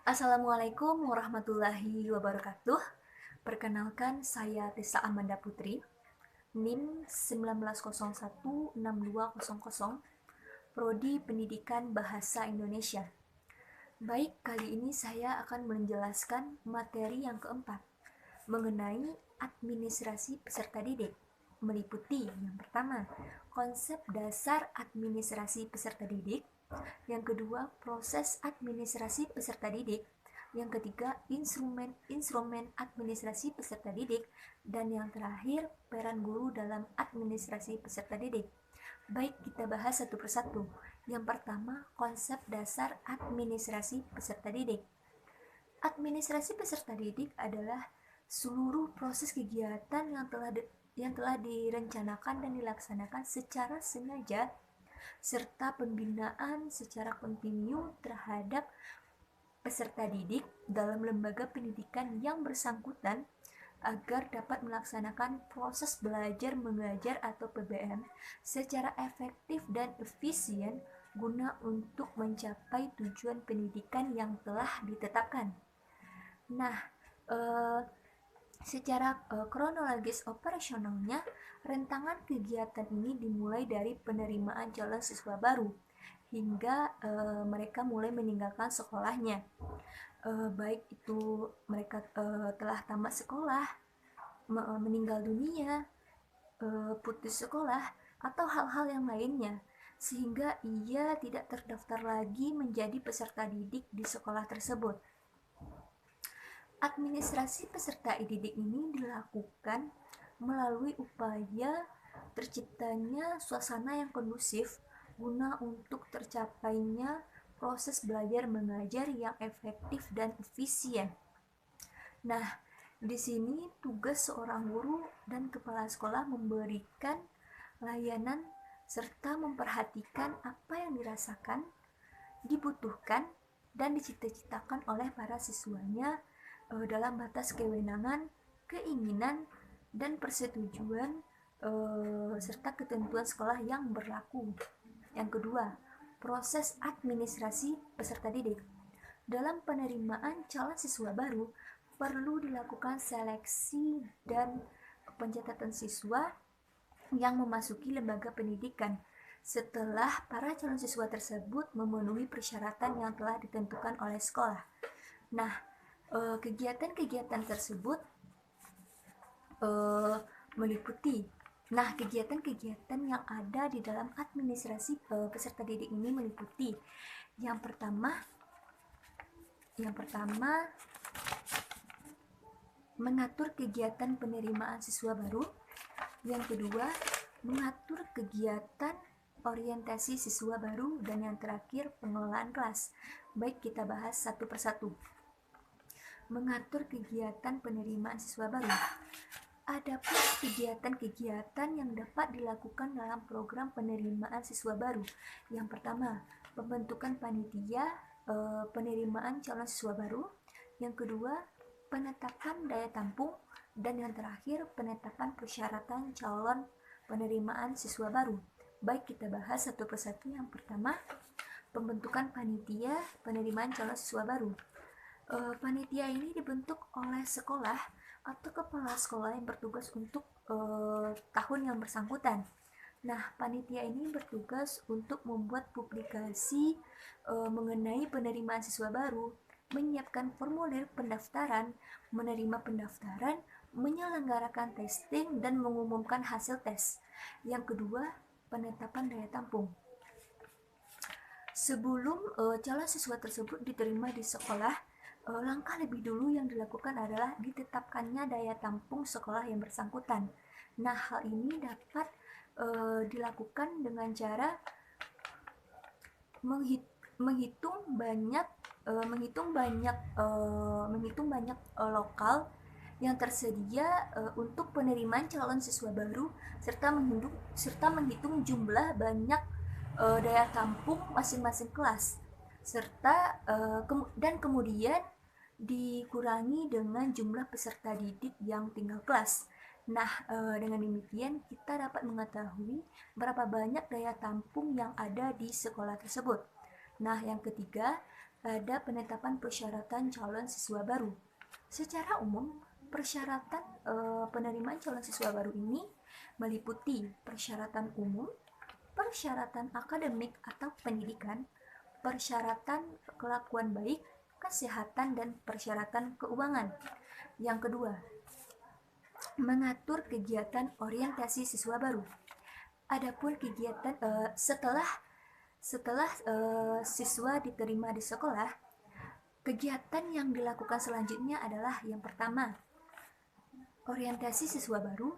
Assalamualaikum warahmatullahi wabarakatuh. Perkenalkan, saya Tessa Amanda Putri, NIM 19016200, Prodi Pendidikan Bahasa Indonesia. Baik, kali ini saya akan menjelaskan materi yang keempat mengenai administrasi peserta didik. Meliputi yang pertama, konsep dasar administrasi peserta didik. Yang kedua, proses administrasi peserta didik. Yang ketiga, instrumen administrasi peserta didik. Dan yang terakhir, peran guru dalam administrasi peserta didik. Baik, kita bahas satu persatu. Yang pertama, konsep dasar administrasi peserta didik. Administrasi peserta didik adalah seluruh proses kegiatan yang telah direncanakan dan dilaksanakan secara sengaja serta pembinaan secara kontinu terhadap peserta didik dalam lembaga pendidikan yang bersangkutan agar dapat melaksanakan proses belajar mengajar atau PBM secara efektif dan efisien guna untuk mencapai tujuan pendidikan yang telah ditetapkan. Nah, secara kronologis operasionalnya, rentangan kegiatan ini dimulai dari penerimaan calon siswa baru hingga mereka mulai meninggalkan sekolahnya. Baik itu mereka telah tamat sekolah, meninggal dunia, putus sekolah, atau hal-hal yang lainnya, sehingga ia tidak terdaftar lagi menjadi peserta didik di sekolah tersebut. Administrasi peserta didik ini dilakukan melalui upaya terciptanya suasana yang kondusif guna untuk tercapainya proses belajar mengajar yang efektif dan efisien. Nah, di sini tugas seorang guru dan kepala sekolah memberikan layanan serta memperhatikan apa yang dirasakan, dibutuhkan, dan dicita-citakan oleh para siswanya dalam batas kewenangan, keinginan, dan persetujuan serta ketentuan sekolah yang berlaku. Yang kedua, proses administrasi peserta didik. Dalam penerimaan calon siswa baru, perlu dilakukan seleksi dan pencatatan siswa yang memasuki lembaga pendidikan setelah para calon siswa tersebut memenuhi persyaratan yang telah ditentukan oleh sekolah. Nah, kegiatan-kegiatan tersebut meliputi. Nah, kegiatan-kegiatan yang ada di dalam administrasi peserta didik ini meliputi yang pertama mengatur kegiatan penerimaan siswa baru. Yang kedua, mengatur kegiatan orientasi siswa baru, dan yang terakhir pengelolaan kelas. Baik, kita bahas satu persatu. Mengatur kegiatan penerimaan siswa baru. Adapun kegiatan-kegiatan yang dapat dilakukan dalam program penerimaan siswa baru. Yang pertama, pembentukan panitia penerimaan calon siswa baru. Yang kedua, penetapan daya tampung. Dan yang terakhir, penetapan persyaratan calon penerimaan siswa baru. Baik, kita bahas satu persatu. Yang pertama, pembentukan panitia penerimaan calon siswa baru. Panitia ini dibentuk oleh sekolah atau kepala sekolah yang bertugas untuk tahun yang bersangkutan. Nah, panitia ini bertugas untuk membuat publikasi mengenai penerimaan siswa baru, menyiapkan formulir pendaftaran, menerima pendaftaran, menyelenggarakan testing, dan mengumumkan hasil tes. Yang kedua, penetapan daya tampung. Sebelum calon siswa tersebut diterima di sekolah, langkah lebih dulu yang dilakukan adalah ditetapkannya daya tampung sekolah yang bersangkutan. Nah, hal ini dapat dilakukan dengan cara menghitung banyak lokal yang tersedia untuk penerimaan calon siswa baru, serta menghitung jumlah banyak daya tampung masing-masing kelas, serta dan kemudian dikurangi dengan jumlah peserta didik yang tinggal kelas. Nah, dengan demikian kita dapat mengetahui berapa banyak daya tampung yang ada di sekolah tersebut. Nah, yang ketiga, ada penetapan persyaratan calon siswa baru. Secara umum, persyaratan penerimaan calon siswa baru ini meliputi persyaratan umum, persyaratan akademik atau pendidikan, persyaratan kelakuan baik, kesehatan, dan persyaratan keuangan. Yang kedua, mengatur kegiatan orientasi siswa baru. Adapun kegiatan setelah siswa diterima di sekolah, kegiatan yang dilakukan selanjutnya adalah yang pertama, orientasi siswa baru,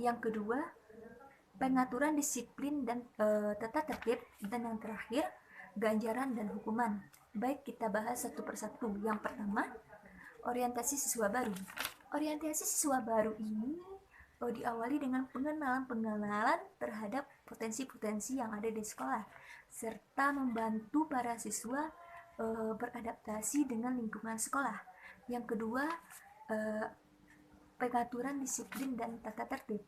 yang kedua, pengaturan disiplin dan tata tertib, dan yang terakhir, ganjaran dan hukuman. Baik, kita bahas satu persatu. Yang pertama, orientasi siswa baru. Orientasi siswa baru ini diawali dengan pengenalan terhadap potensi-potensi yang ada di sekolah, serta membantu para siswa beradaptasi dengan lingkungan sekolah. Yang kedua, pengaturan disiplin dan tata tertib.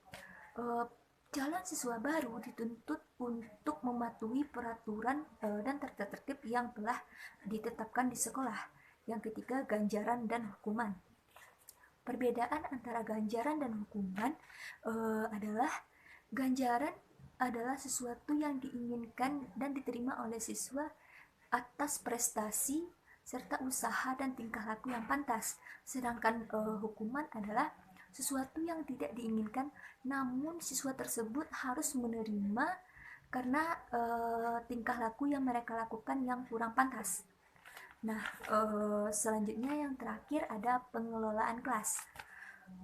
Calon siswa baru dituntut untuk mematuhi peraturan dan tata tertib yang telah ditetapkan di sekolah. Yang ketiga, ganjaran dan hukuman. Perbedaan antara ganjaran dan hukuman adalah ganjaran adalah sesuatu yang diinginkan dan diterima oleh siswa atas prestasi serta usaha dan tingkah laku yang pantas. Sedangkan hukuman adalah sesuatu yang tidak diinginkan, namun siswa tersebut harus menerima karena tingkah laku yang mereka lakukan yang kurang pantas. Nah, selanjutnya yang terakhir ada pengelolaan kelas.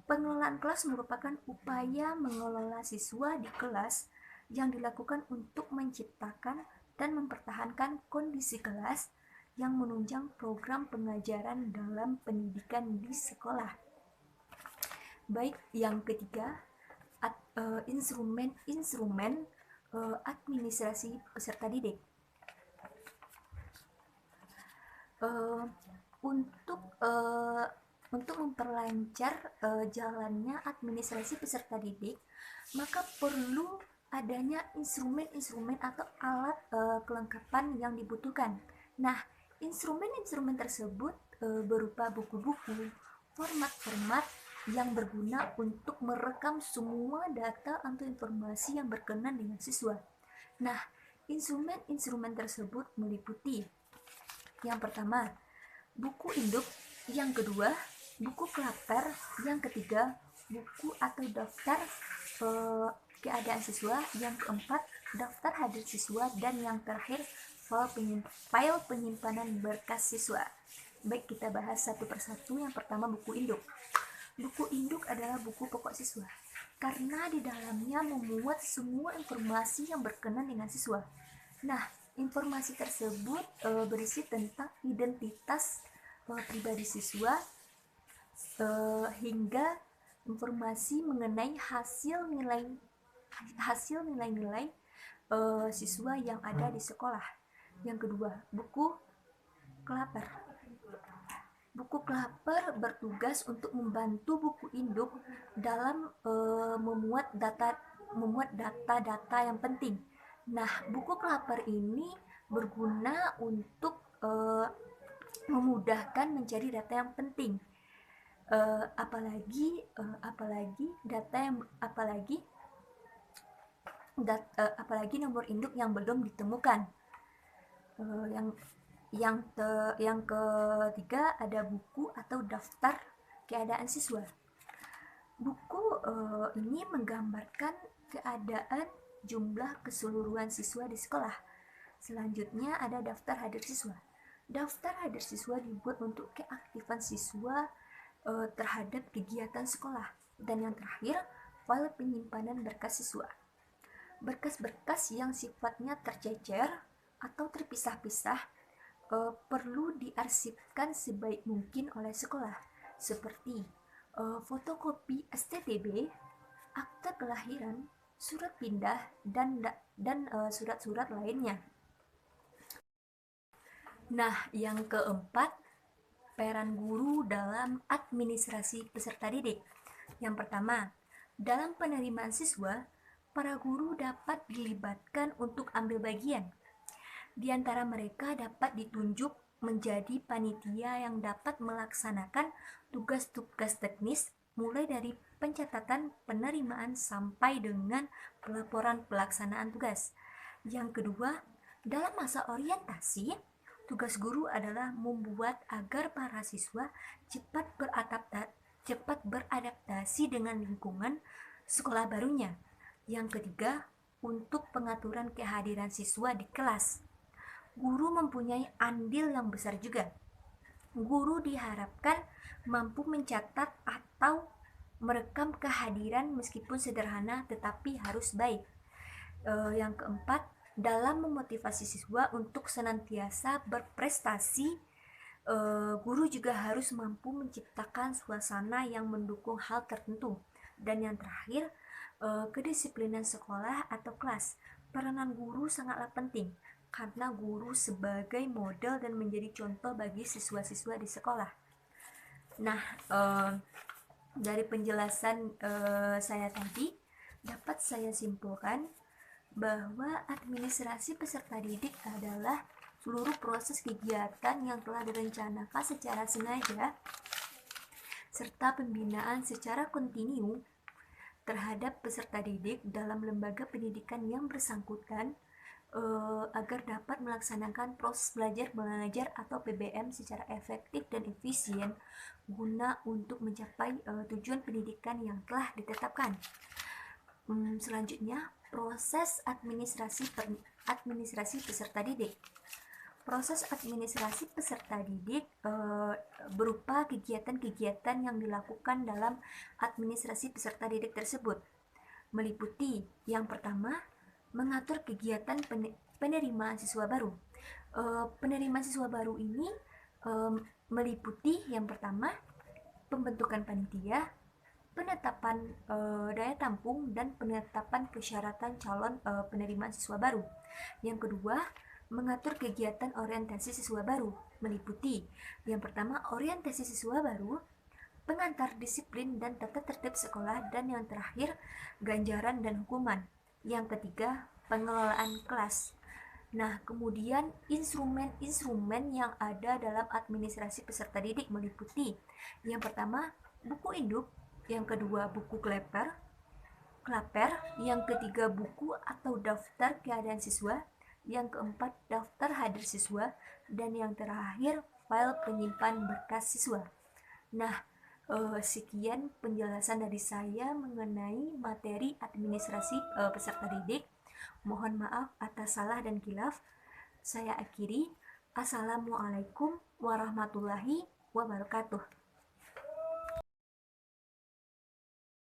Pengelolaan kelas merupakan upaya mengelola siswa di kelas yang dilakukan untuk menciptakan dan mempertahankan kondisi kelas yang menunjang program pengajaran dalam pendidikan di sekolah. Baik, yang ketiga, instrumen administrasi peserta didik. Untuk memperlancar jalannya administrasi peserta didik, maka perlu adanya instrumen-instrumen atau alat kelengkapan yang dibutuhkan. Nah, instrumen-instrumen tersebut berupa buku-buku, format-format yang berguna untuk merekam semua data atau informasi yang berkenan dengan siswa. Nah, instrumen-instrumen tersebut meliputi yang pertama, buku induk, yang kedua, buku klaper, yang ketiga, buku atau daftar keadaan siswa, yang keempat, daftar hadir siswa, dan yang terakhir, file penyimpanan berkas siswa. Baik, kita bahas satu persatu. Yang pertama, buku induk. Buku induk adalah buku pokok siswa, karena di dalamnya memuat semua informasi yang berkenan dengan siswa. Nah, informasi tersebut berisi tentang identitas pribadi siswa hingga informasi mengenai hasil nilai-nilai siswa yang ada di sekolah. Yang kedua, buku klaper. Buku klaper bertugas untuk membantu buku induk dalam memuat data-data yang penting. Nah, buku klaper ini berguna untuk memudahkan mencari data yang penting, apalagi nomor induk yang belum ditemukan. Yang ketiga ada buku atau daftar keadaan siswa. Buku ini menggambarkan keadaan jumlah keseluruhan siswa di sekolah. Selanjutnya ada daftar hadir siswa. Daftar hadir siswa dibuat untuk keaktifan siswa terhadap kegiatan sekolah. Dan yang terakhir, file penyimpanan berkas siswa. Berkas-berkas yang sifatnya tercecer atau terpisah-pisah perlu diarsipkan sebaik mungkin oleh sekolah, seperti fotokopi STTB, akte kelahiran, surat pindah, dan surat-surat lainnya. Nah, yang keempat, peran guru dalam administrasi peserta didik. Yang pertama, dalam penerimaan siswa, para guru dapat dilibatkan untuk ambil bagian. Di antara mereka dapat ditunjuk menjadi panitia yang dapat melaksanakan tugas-tugas teknis mulai dari pencatatan penerimaan sampai dengan pelaporan pelaksanaan tugas. Yang kedua, dalam masa orientasi, tugas guru adalah membuat agar para siswa cepat beradaptasi dengan lingkungan sekolah barunya. Yang ketiga, untuk pengaturan kehadiran siswa di kelas. Guru mempunyai andil yang besar juga. Guru diharapkan mampu mencatat atau merekam kehadiran meskipun sederhana tetapi harus baik. Yang keempat, dalam memotivasi siswa untuk senantiasa berprestasi, guru juga harus mampu menciptakan suasana yang mendukung hal tertentu. Dan yang terakhir, kedisiplinan sekolah atau kelas. Peranan guru sangatlah penting karena guru sebagai model dan menjadi contoh bagi siswa-siswa di sekolah. Nah, dari penjelasan saya tadi dapat saya simpulkan bahwa administrasi peserta didik adalah seluruh proses kegiatan yang telah direncanakan secara sengaja serta pembinaan secara kontinu terhadap peserta didik dalam lembaga pendidikan yang bersangkutan agar dapat melaksanakan proses belajar mengajar atau PBM secara efektif dan efisien guna untuk mencapai tujuan pendidikan yang telah ditetapkan. Selanjutnya, proses administrasi peserta didik. Proses administrasi peserta didik berupa kegiatan-kegiatan yang dilakukan dalam administrasi peserta didik tersebut. Meliputi yang pertama, mengatur kegiatan penerimaan siswa baru. Penerimaan siswa baru ini meliputi yang pertama, pembentukan panitia, penetapan daya tampung, dan penetapan persyaratan calon penerimaan siswa baru. Yang kedua, mengatur kegiatan orientasi siswa baru, meliputi yang pertama, orientasi siswa baru, pengantar disiplin dan tata tertib sekolah, dan yang terakhir, ganjaran dan hukuman. Yang ketiga, pengelolaan kelas. Nah, kemudian instrumen-instrumen yang ada dalam administrasi peserta didik meliputi yang pertama, buku induk, yang kedua, buku klaper, yang ketiga, buku atau daftar keadaan siswa, yang keempat, daftar hadir siswa, dan yang terakhir, file penyimpan berkas siswa. Nah, sekian penjelasan dari saya mengenai materi administrasi peserta didik. Mohon maaf atas salah dan khilaf. Saya akhiri. Assalamualaikum warahmatullahi wabarakatuh.